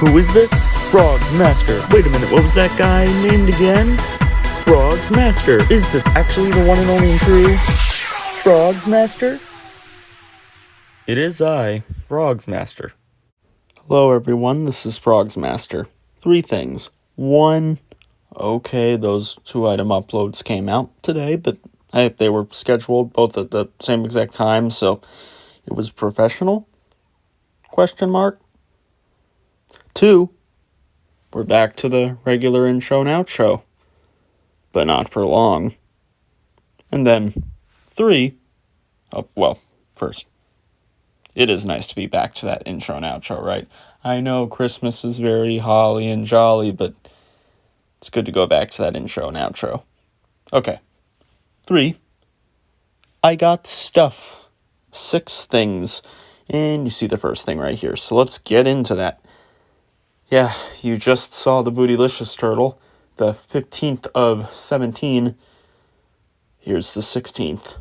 Who is this? Frog's Master. Wait a minute, what was that guy named again? Frog's Master. Is this actually the one and only and true Frog's Master? It is I, Frog's Master. Hello everyone, this is Frog's Master. 3 things. 1, okay, those 2-item uploads came out today, but they were scheduled both at the same exact time, so it was professional? Question mark. 2, we're back to the regular intro and outro, but not for long. And then 3, first, it is nice to be back to that intro and outro, right? I know Christmas is very holly and jolly, but it's good to go back to that intro and outro. Okay. 3, I got stuff. 6 things. And you see the first thing right here. So let's get into that. Yeah, you just saw the Bootylicious turtle. The 15th of 17. Here's the 16th.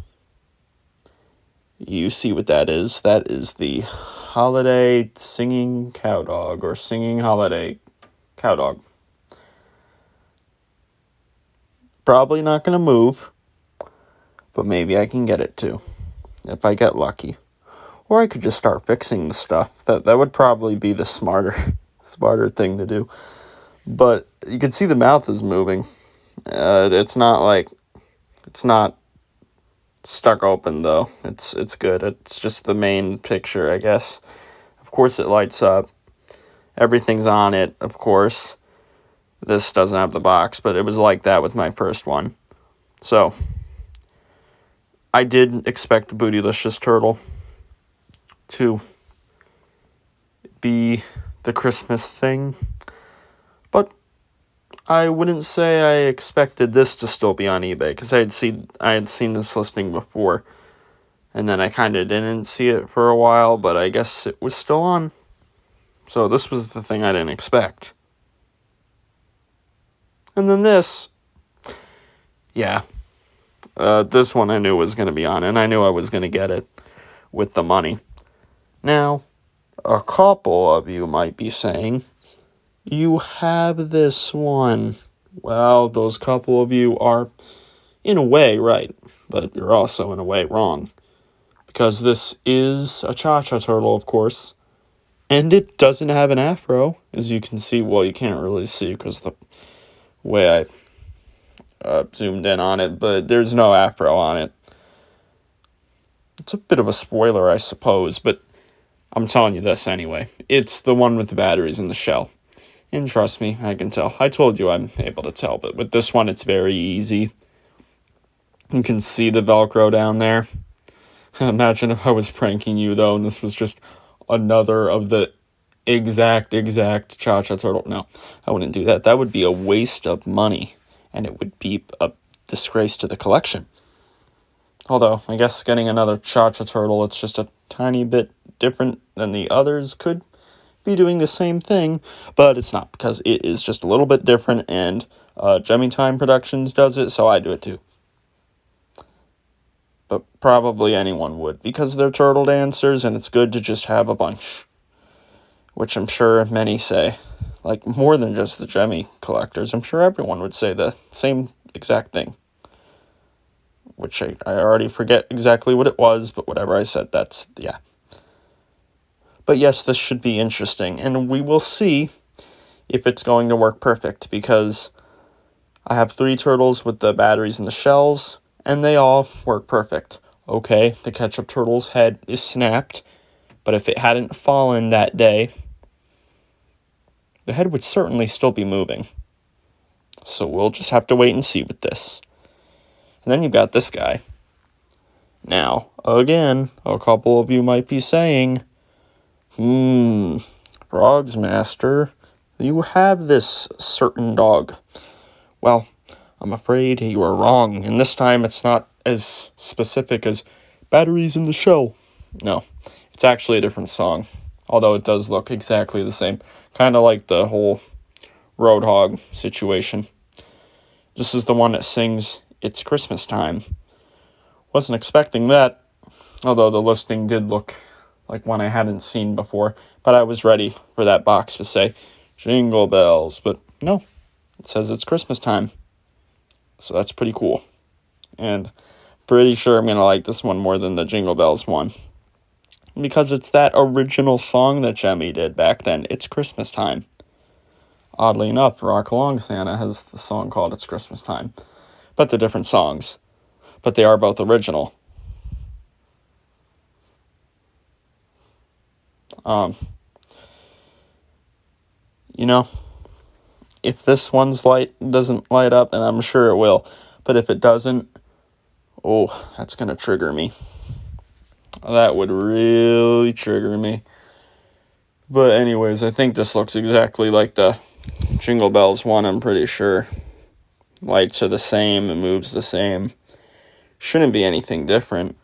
You see what that is. That is the holiday singing cow dog, or singing holiday cow dog. Probably not going to move, but maybe I can get it to, if I get lucky. Or I could just start fixing the stuff. That would probably be the smarter thing to do. But you can see the mouth is moving. It's not stuck open though. It's good. It's just the main picture, I guess. Of course it lights up. Everything's on it, of course. This doesn't have the box, but it was like that with my first one. So I did expect the Bootylicious turtle to be the Christmas thing, but I wouldn't say I expected this to still be on eBay, because I had seen this listing before, and then I kind of didn't see it for a while, but I guess it was still on. So this was the thing I didn't expect. And then this, this one I knew was going to be on, and I knew I was going to get it with the money. Now, a couple of you might be saying, you have this one. Well, those couple of you are, in a way, right, but you're also, in a way, wrong. Because this is a Cha-Cha turtle, of course, and it doesn't have an afro, as you can see. Well, you can't really see because the way I zoomed in on it, but there's no afro on it. It's a bit of a spoiler, I suppose, but I'm telling you this anyway. It's the one with the batteries in the shell. And trust me, I can tell. I told you I'm able to tell, but with this one, it's very easy. You can see the Velcro down there. Imagine if I was pranking you, though, and this was just another of the exact Cha-Cha turtle. No, I wouldn't do that. That would be a waste of money, and it would be a disgrace to the collection. Although, I guess getting another Cha-Cha turtle, it's just a tiny bit different than the others, could be doing the same thing, but it's not, because it is just a little bit different, and Gemmy Time Productions does it, so I do it too. But probably anyone would, because they're turtle dancers, and it's good to just have a bunch. Which I'm sure many say. Like, more than just the Gemmy collectors. I'm sure everyone would say the same exact thing. Which I already forget exactly what it was, but whatever I said, yeah. But yes, this should be interesting, and we will see if it's going to work perfect, because I have 3 turtles with the batteries and the shells, and they all work perfect. Okay, the ketchup turtle's head is snapped, but if it hadn't fallen that day, the head would certainly still be moving. So we'll just have to wait and see with this. And then you've got this guy. Now, again, a couple of you might be saying, Frog's Master, you have this certain dog. Well, I'm afraid you are wrong, and this time it's not as specific as batteries in the shell. No, it's actually a different song, although it does look exactly the same, kind of like the whole Roadhog situation. This is the one that sings It's Christmas Time. Wasn't expecting that, although the listing did look like one I hadn't seen before. But I was ready for that box to say Jingle Bells. But no, it says it's Christmas time. So that's pretty cool. And pretty sure I'm going to like this one more than the Jingle Bells one. Because it's that original song that Jemmy did back then. It's Christmas time. Oddly enough, Rock Along Santa has the song called It's Christmas Time. But they're different songs. But they are both original. You know, if this one's doesn't light up, and I'm sure it will, but if it doesn't, oh, that's going to trigger me. That would really trigger me. But anyways, I think this looks exactly like the Jingle Bells one, I'm pretty sure. Lights are the same, it moves the same. Shouldn't be anything different.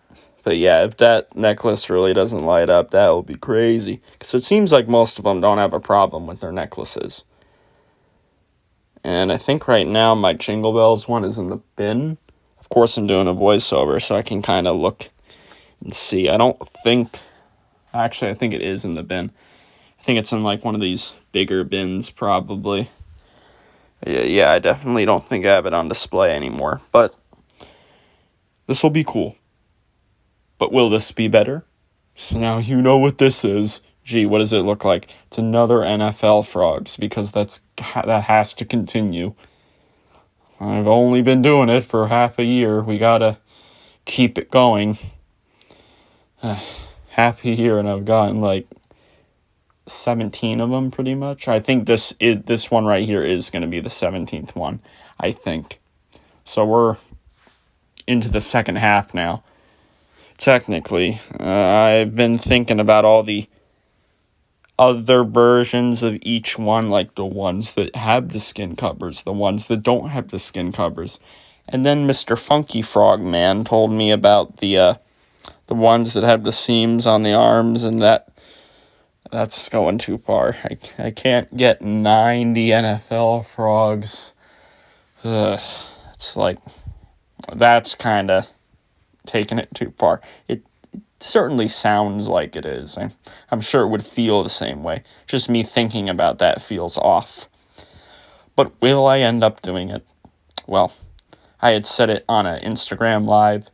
But yeah, if that necklace really doesn't light up, that will be crazy. Because it seems like most of them don't have a problem with their necklaces. And I think right now my Jingle Bells one is in the bin. Of course, I'm doing a voiceover, so I can kind of look and see. I think it is in the bin. I think it's in like one of these bigger bins, probably. Yeah, I definitely don't think I have it on display anymore. But this will be cool. But will this be better? So now you know what this is. Gee, what does it look like? It's another NFL Frogs, because that has to continue. I've only been doing it for half a year. We gotta keep it going. Half a year, and I've gotten like 17 of them, pretty much. I think this one right here is going to be the 17th one, I think. So we're into the second half now. Technically, I've been thinking about all the other versions of each one, like the ones that have the skin covers, the ones that don't have the skin covers. And then Mr. Funky Frog Man told me about the ones that have the seams on the arms, and that's going too far. I can't get 90 NFL frogs. It's like, that's kind of taking it too far. It certainly sounds like it is. I'm sure it would feel the same way. Just me thinking about that feels off. But will I end up doing it? Well, I had said it on an Instagram Live.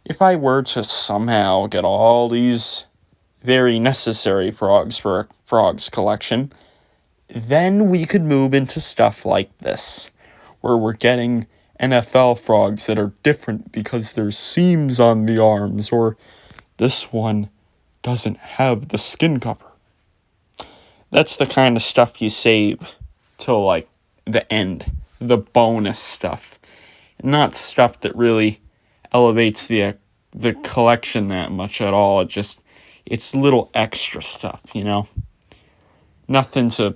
If I were to somehow get all these very necessary frogs for a frogs collection, then we could move into stuff like this, where we're getting NFL frogs that are different because there's seams on the arms, or this one doesn't have the skin cover. That's the kind of stuff you save till like the end, the bonus stuff, not stuff that really elevates the collection that much at all. It's little extra stuff, you know? Nothing to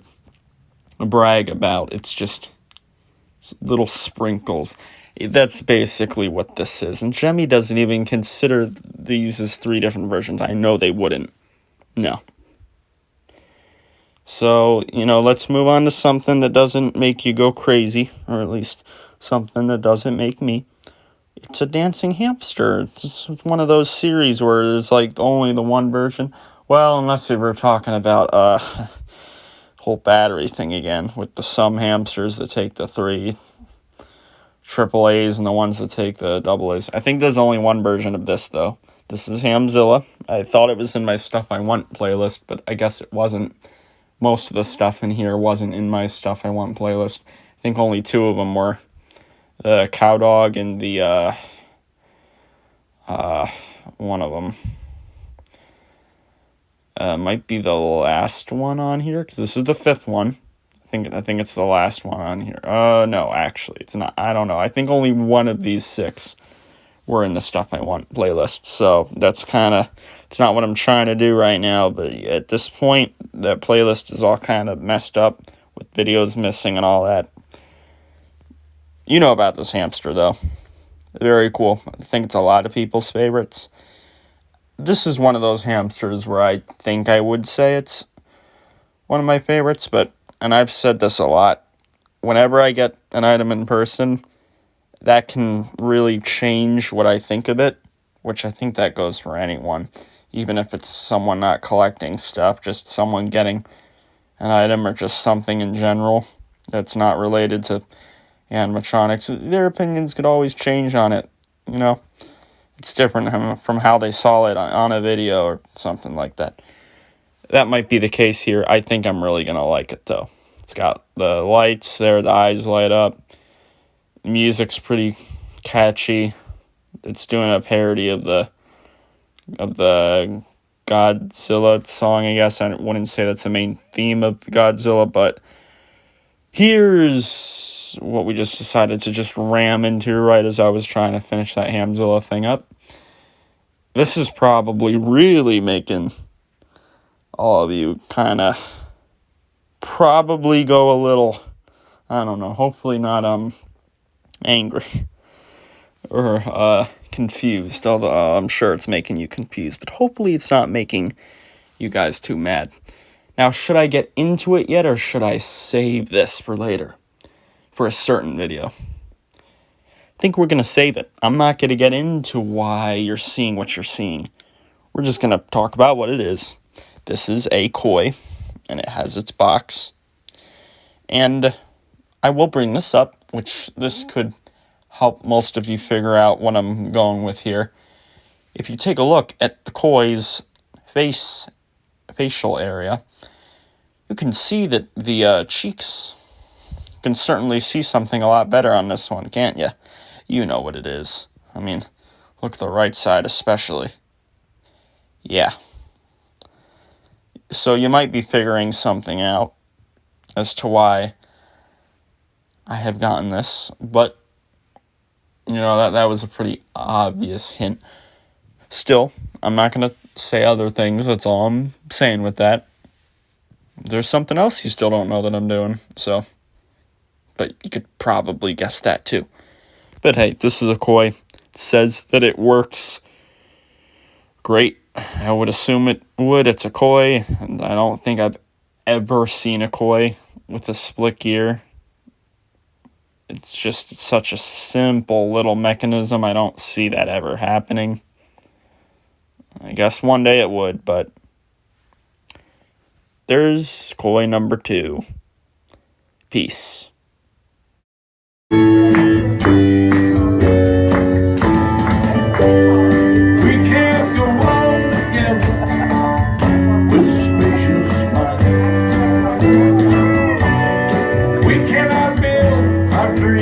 brag about. It's little sprinkles. That's basically what this is. And Jemmy doesn't even consider these as 3 different versions. I know they wouldn't. No. So, let's move on to something that doesn't make you go crazy, or at least something that doesn't make me. It's a dancing hamster. It's one of those series where there's like only the one version. Well, unless we were talking about whole battery thing again, with some hamsters that take the 3 AAAs and the ones that take the AAs. I think there's only one version of this, though. This is Hamzilla. I thought it was in my Stuff I Want playlist, but I guess it wasn't. Most of the stuff in here wasn't in my Stuff I Want playlist. I think only 2 of them were. The Cow Dog and the, one of them. Might be the last one on here, because this is the 5th one. I think it's the last one on here. No, actually, it's not. I don't know. I think only one of these 6 were in the Stuff I Want playlist. So that's it's not what I'm trying to do right now. But at this point, that playlist is all kind of messed up with videos missing and all that. You know about this hamster, though. Very cool. I think it's a lot of people's favorites. This is one of those hamsters where I think I would say it's one of my favorites, and I've said this a lot, whenever I get an item in person, that can really change what I think of it, which I think that goes for anyone. even if it's someone not collecting stuff, just someone getting an item or just something in general that's not related to animatronics. Their opinions could always change on it, you know. It's different from how they saw it on a video or something like that. That might be the case here. I think I'm really going to like it, though. It's got the lights there, the eyes light up. The music's pretty catchy. It's doing a parody of the Godzilla song, I guess. I wouldn't say that's the main theme of Godzilla, but here's what we just decided to just ram into right as I was trying to finish that Hamzilla thing up. This is probably really making all of you kind of probably go a little, I don't know, hopefully not angry or confused, although I'm sure it's making you confused, but hopefully it's not making you guys too mad. Now, should I get into it yet, or should I save this for later, for a certain video? I think we're going to save it. I'm not going to get into why you're seeing what you're seeing. We're just going to talk about what it is. This is a koi, and it has its box. And I will bring this up, which this could help most of you figure out what I'm going with here. If you take a look at the koi's facial area, you can see that the cheeks, you can certainly see something a lot better on this one, can't you? You know what it is. I mean, look at the right side especially. Yeah. So you might be figuring something out as to why I have gotten this, but you know, that was a pretty obvious hint. Still, I'm not going to say other things. That's all I'm saying with that. There's something else you still don't know that I'm doing, so. But you could probably guess that too. But hey, this is a koi. It says that it works great. I would assume it would. It's a koi, and I don't think I've ever seen a koi with a split gear. It's just such a simple little mechanism. I don't see that ever happening. I guess one day it would, but there's koi number 2. Peace.